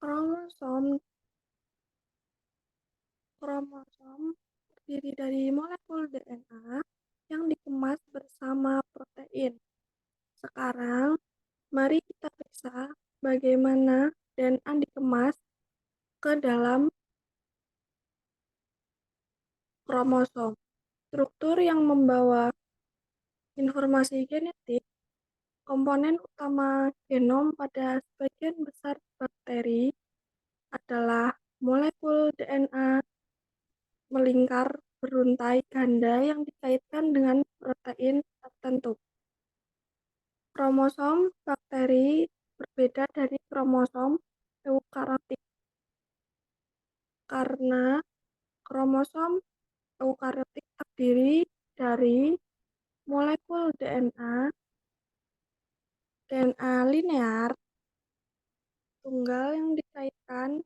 Kromosom kromosom terdiri dari molekul DNA yang dikemas bersama protein. Sekarang, mari kita periksa bagaimana DNA dikemas ke dalam kromosom. Struktur yang membawa informasi genetik, komponen utama genom pada sebagian besar bakteri adalah molekul DNA melingkar beruntai ganda yang dikaitkan dengan protein tertentu. Kromosom bakteri berbeda dari kromosom eukariotik karena kromosom eukariotik terdiri dari molekul DNA linear tunggal yang dikaitkan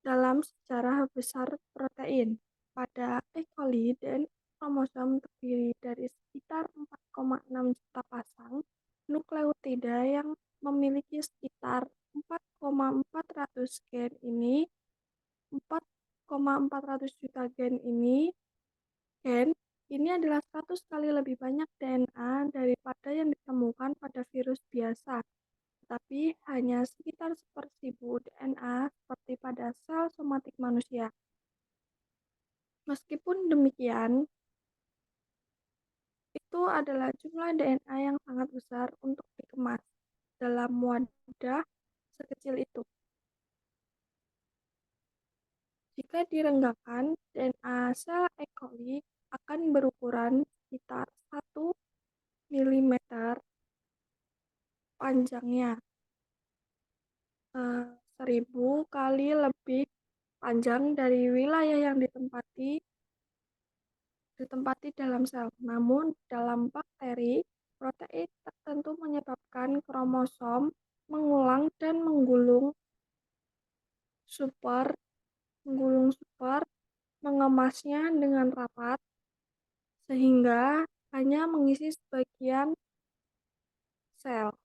dalam sejarah besar protein. Pada E. coli, DNA kromosom terdiri dari sekitar 4,6 juta pasang nukleotida yang memiliki sekitar 4,400 gen ini 4,400 juta gen ini adalah 100 kali lebih banyak DNA daripada yang ditemukan pada virus biasa, tetapi hanya sekitar seperseribu DNA seperti pada sel somatik manusia. Meskipun demikian, itu adalah jumlah DNA yang sangat besar untuk dikemas dalam wadah sekecil itu. Jika direnggakan, DNA sel E. coli akan berukuran sekitar 1 mm panjangnya, 1000 kali lebih panjang dari wilayah yang ditempati dalam sel. Namun, dalam bakteri, protein tertentu menyebabkan kromosom mengulang dan super mengemasnya dengan rapat sehingga hanya mengisi sebagian sel.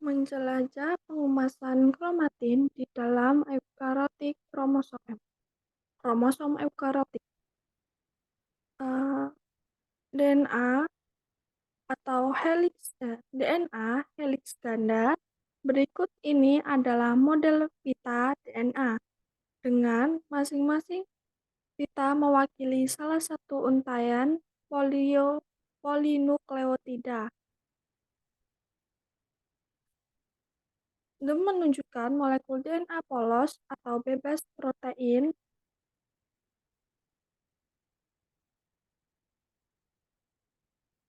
Menjelajah pengemasan kromatin di dalam eukariotik kromosom. Kromosom eukariotik. DNA atau DNA helix ganda. Berikut ini adalah model pita DNA dengan masing-masing pita mewakili salah satu untaian polinukleotida. Ini menunjukkan molekul DNA polos atau bebas protein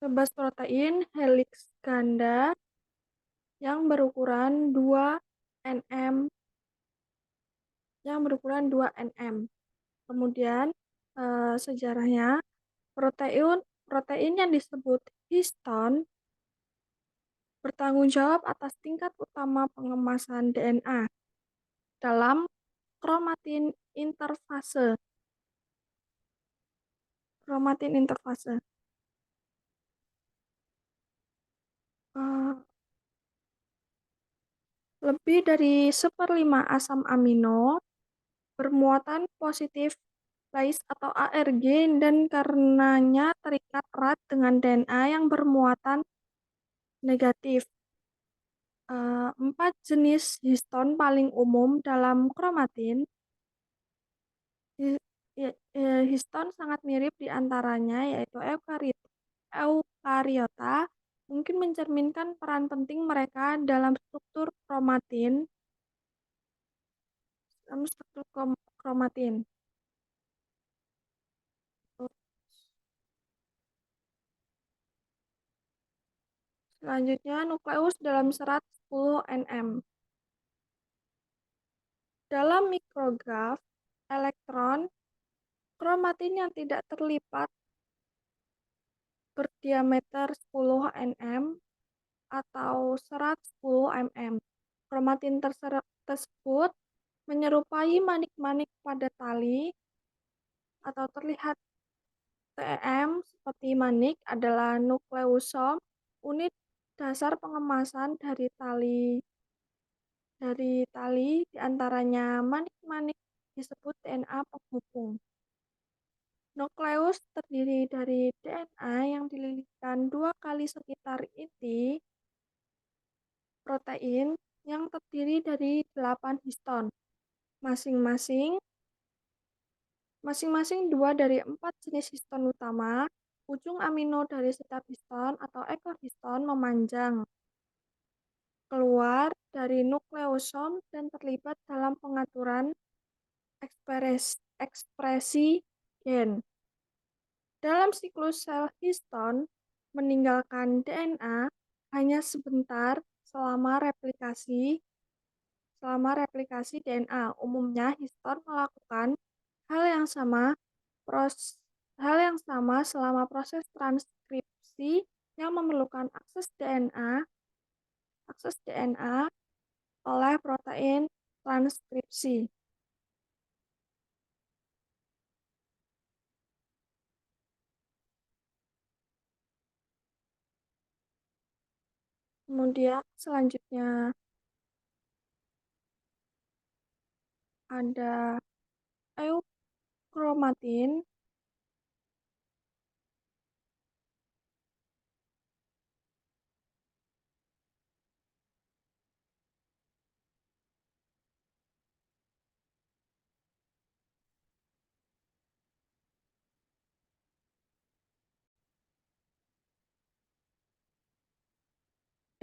Bebas protein heliks ganda yang berukuran 2 nm Kemudian sejarahnya protein protein yang disebut histon bertanggung jawab atas tingkat utama pengemasan DNA dalam kromatin interfase. Kromatin interfase. Eh, Lebih dari seperlima asam amino bermuatan positif base atau ARG dan karenanya terikat erat dengan DNA yang bermuatan negatif. Empat jenis histon paling umum dalam kromatin. Histon sangat mirip di antaranya yaitu eukariota mungkin mencerminkan peran penting mereka dalam struktur kromatin. Kromatin. Selanjutnya, nukleus dalam serat 10 nm. Dalam mikrograf elektron, kromatin yang tidak terlipat berdiameter 10 nm atau serat 10 mm. Kromatin tersebut menyerupai manik-manik pada tali atau terlihat TEM seperti manik adalah nukleosom, unit dasar pengemasan dari tali diantaranya manik-manik disebut DNA penghubung. Nukleus terdiri dari DNA yang dililitkan 2 kali sekitar inti protein yang terdiri dari 8 histon, masing-masing 2 dari 4 jenis histon utama. Ujung amino dari setiap histon atau ekor histon memanjang keluar dari nukleosom dan terlibat dalam pengaturan ekspresi gen. Dalam siklus sel histon meninggalkan DNA hanya sebentar selama replikasi DNA. Umumnya histon melakukan hal yang sama selama proses transkripsi yang memerlukan akses DNA oleh protein transkripsi. Kemudian selanjutnya ada eukromatin.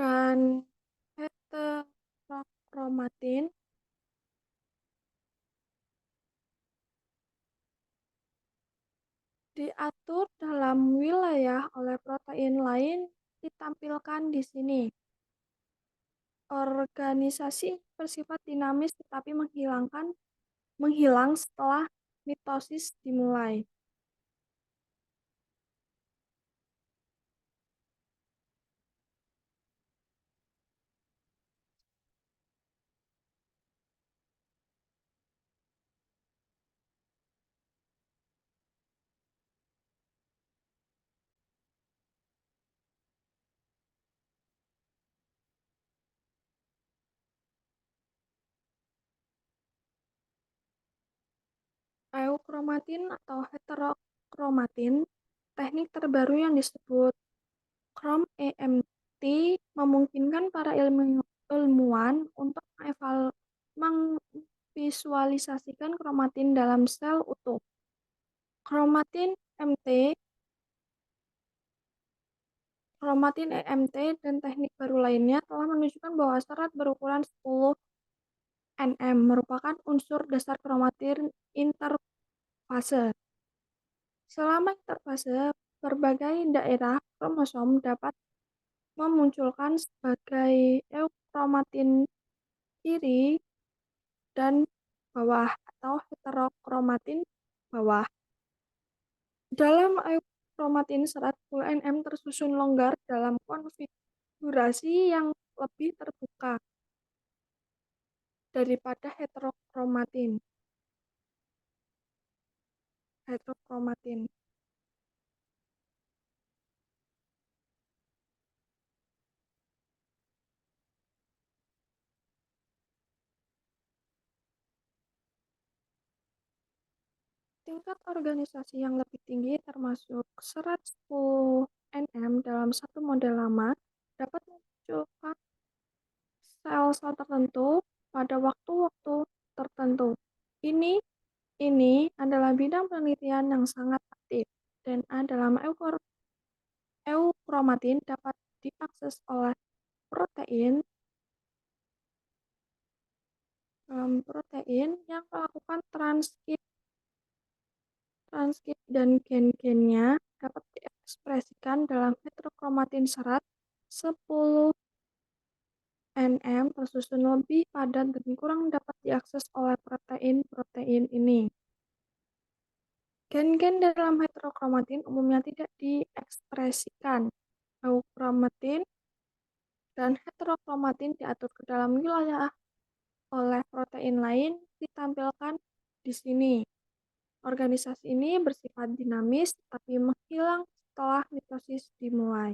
Dan heterokromatin diatur dalam wilayah oleh protein lain ditampilkan di sini. Organisasi bersifat dinamis tetapi menghilang setelah mitosis dimulai. Eukromatin atau heterokromatin, teknik terbaru yang disebut Chrome-EMT memungkinkan para ilmuwan untuk memvisualisasikan kromatin dalam sel utuh. Kromatin EMT dan teknik baru lainnya telah menunjukkan bahwa serat berukuran 10 nm merupakan unsur dasar kromatin interfase. Selama interfase, Berbagai daerah kromosom dapat memunculkan sebagai eukromatin kiri dan bawah atau heterokromatin bawah. Dalam eukromatin serat, UNM tersusun longgar dalam konfigurasi yang lebih terbuka daripada heterokromatin. Tingkat organisasi yang lebih tinggi termasuk serat 10 nm dalam satu model lama dapat memunculkan sel-sel tertentu pada waktu-waktu tertentu. Ini ini adalah bidang penelitian yang sangat aktif. DNA dalam eukromatin dapat diakses oleh protein protein yang melakukan transkip dan gen-gennya dapat diekspresikan dalam heterokromatin serat 10 nm tersusun lebih padat dan kurang dapat diakses oleh protein-protein ini. Gen-gen dalam heterokromatin umumnya tidak diekspresikan. Eukromatin dan heterokromatin diatur ke dalam wilayah oleh protein lain ditampilkan di sini. Organisasi ini bersifat dinamis tapi menghilang setelah mitosis dimulai.